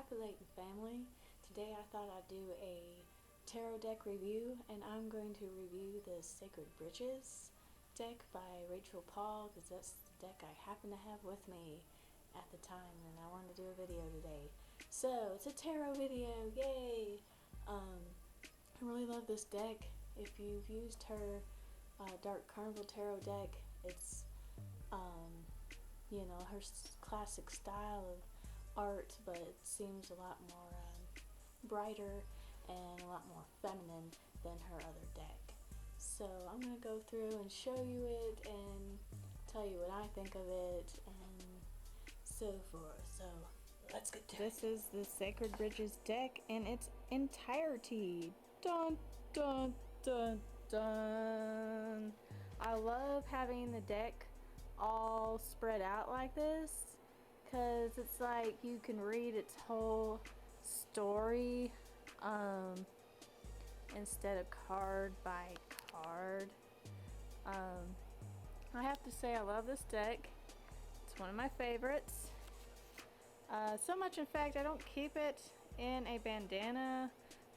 Extrapolating family. Today I thought I'd do a tarot deck review, and I'm going to review the Sacred Bridges deck by Rachael Paul because that's the deck I happen to have with me at the time, and I wanted to do a video today. So it's a tarot video, yay! I really love this deck. If you've used her Dark Carnival tarot deck, it's her classic style of art, but it seems a lot more brighter and a lot more feminine than her other deck. So I'm going to go through and show you it and tell you what I think of it and so forth. So let's get to it. This is the Sacred Bridges deck in its entirety. Dun dun dun dun. I love having the deck all spread out like this because it's like you can read its whole story instead of card by card. I have to say I love this deck. It's one of my favorites. So much in fact I don't keep it in a bandana.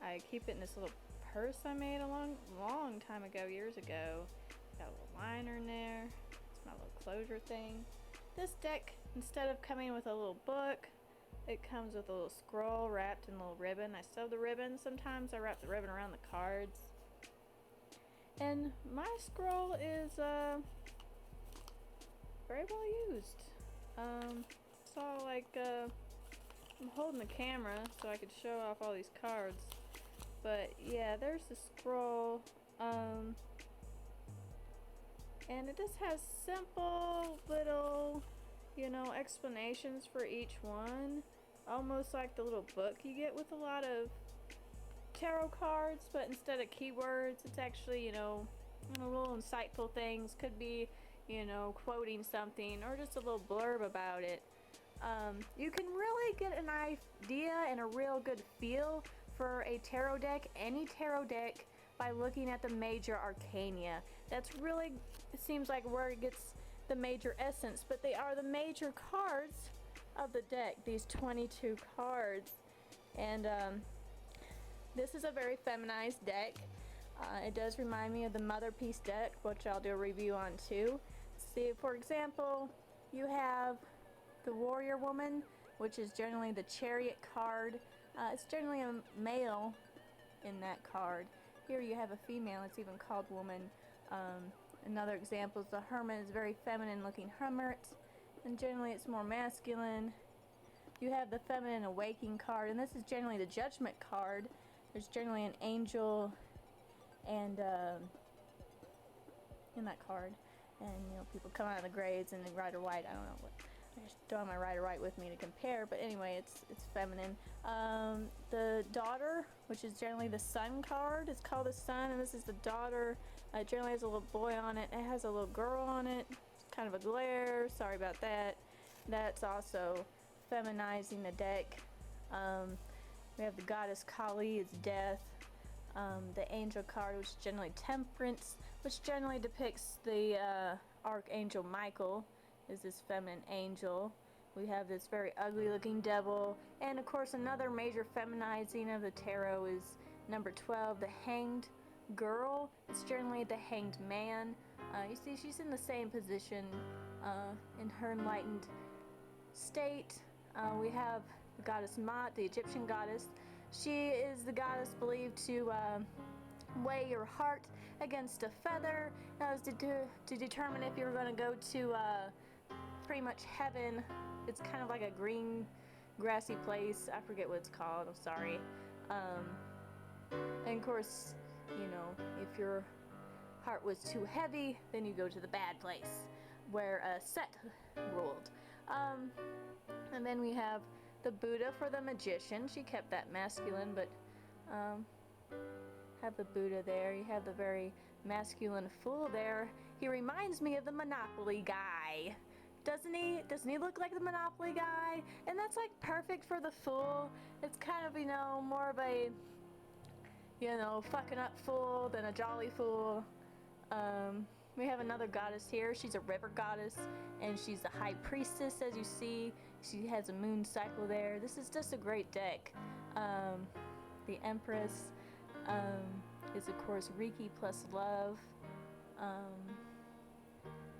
I keep it in this little purse I made a long time ago, years ago. Got a little liner in there. It's my little closure thing. This deck, instead of coming with a little book, it comes with a little scroll wrapped in a little ribbon. I sew the ribbon. Sometimes I wrap the ribbon around the cards. And my scroll is very well used. So like I'm holding the camera so I could show off all these cards. But yeah, there's the scroll. And it just has simple little, explanations for each one. Almost like the little book you get with a lot of tarot cards, but instead of keywords, it's actually, little insightful things. Could be, quoting something or just a little blurb about it. You can really get an idea and a real good feel for a tarot deck, any tarot deck, by looking at the major arcana. That's really, it seems like, where it gets the major essence, but they are the major cards of the deck, these 22 cards. And this is a very feminized deck. It does remind me of the Mother Piece deck, which I'll do a review on too. See, for example, you have the Warrior Woman, which is generally the Chariot card. It's generally a male in that card. Here you have a female, it's even called woman. Another example is the Hermit, is very feminine looking hermit, and generally it's more masculine. You have the Feminine Awakening card, and this is generally the Judgment card. There's generally an angel and in that card, and people come out of the graves and they Rider White. I don't know what. I just don't have my Rider White with me to compare, but anyway, it's feminine. The Daughter, which is generally the Sun card, it's called the Sun, and this is the Daughter. It generally has a little boy on it. It has a little girl on it. It's kind of a glare. Sorry about that. That's also feminizing the deck. We have the Goddess Kali, it's Death. The Angel card, which is generally Temperance, which generally depicts the Archangel Michael, is this feminine angel. We have this very ugly looking devil, and of course another major feminizing of the tarot is number 12, the Hanged Girl. It's generally the Hanged Man. You see, she's in the same position in her enlightened state. We have the goddess Ma'at, the Egyptian goddess. She is the goddess believed to weigh your heart against a feather, to determine if you're going to go to pretty much heaven. It's kind of like a green grassy place. I forget what it's called, I'm sorry. And of course, if your heart was too heavy, then you go to the bad place where Set ruled. And then we have the Buddha for the magician. She kept that masculine, but have the Buddha there. You have the very masculine Fool there. He reminds me of the Monopoly guy. Doesn't he? Doesn't he look like the Monopoly guy? And that's like perfect for the Fool. It's kind of, more of a, fucking up fool than a jolly fool. We have another goddess here. She's a river goddess, and she's the high priestess, as you see She has a moon cycle there. This is just a great deck. The Empress is of course Reiki plus love.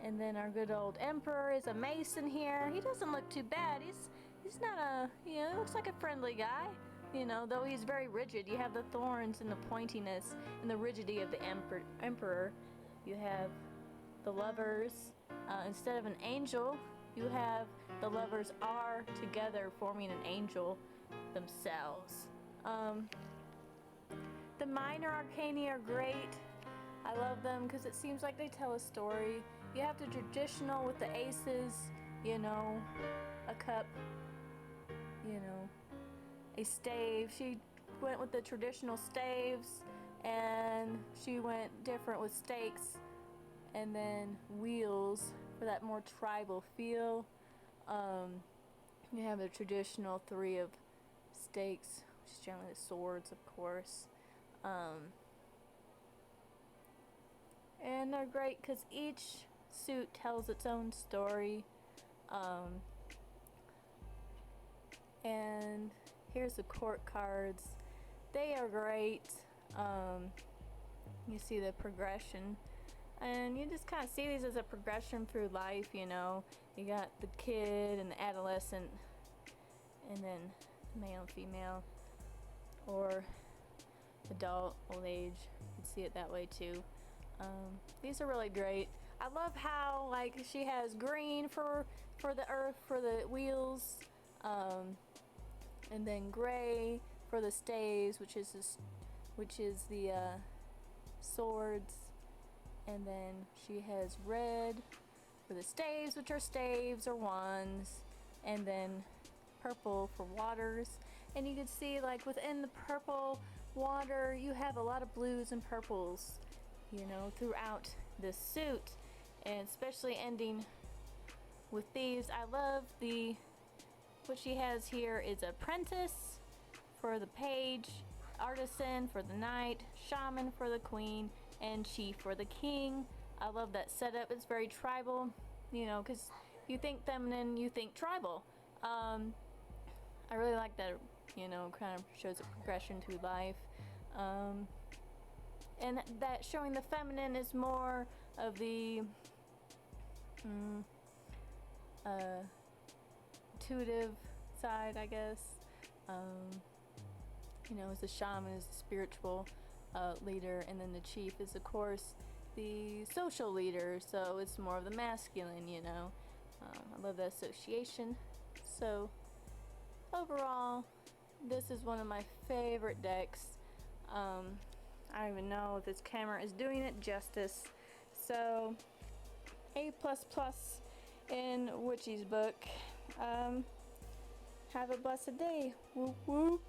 And then our good old Emperor is a Mason here. He doesn't look too bad. He's not a, he looks like a friendly guy. Though he's very rigid. You have the thorns and the pointiness and the rigidity of the Emperor. You have the Lovers. Instead of an angel, you have the Lovers are together forming an angel themselves. The minor arcana are great. I love them because it seems like they tell a story. You have the traditional with the aces, a cup, a stave. She went with the traditional staves, and she went different with stakes, and then wheels for that more tribal feel. You have the traditional 3 of stakes, which is generally the swords, of course. And they're great because each suit tells its own story. And here's the court cards. They are great. You see the progression, and you just kind of see these as a progression through life. You got the kid and the adolescent, and then male and female, or adult, old age. You can see it that way too. These are really great. I love how she has green for the earth, for the wheels, and then gray for the staves, which is the swords, and then she has red for the staves, which are staves or wands, and then purple for waters. And you can see within the purple water you have a lot of blues and purples throughout this suit, and especially ending with these. I love what she has here is apprentice for the page, artisan for the knight, shaman for the queen, and chief for the king. I love that setup. It's very tribal, because you think feminine, you think tribal. I really like that, kind of shows a progression through life. And that showing the feminine is more of the intuitive side, I guess. As the shaman is the spiritual leader, and then the chief is of course the social leader, so it's more of the masculine. I love that association. So overall, this is one of my favorite decks. I don't even know if this camera is doing it justice. So A++ in Witchy's book. Have a blessed day. Whoop whoop.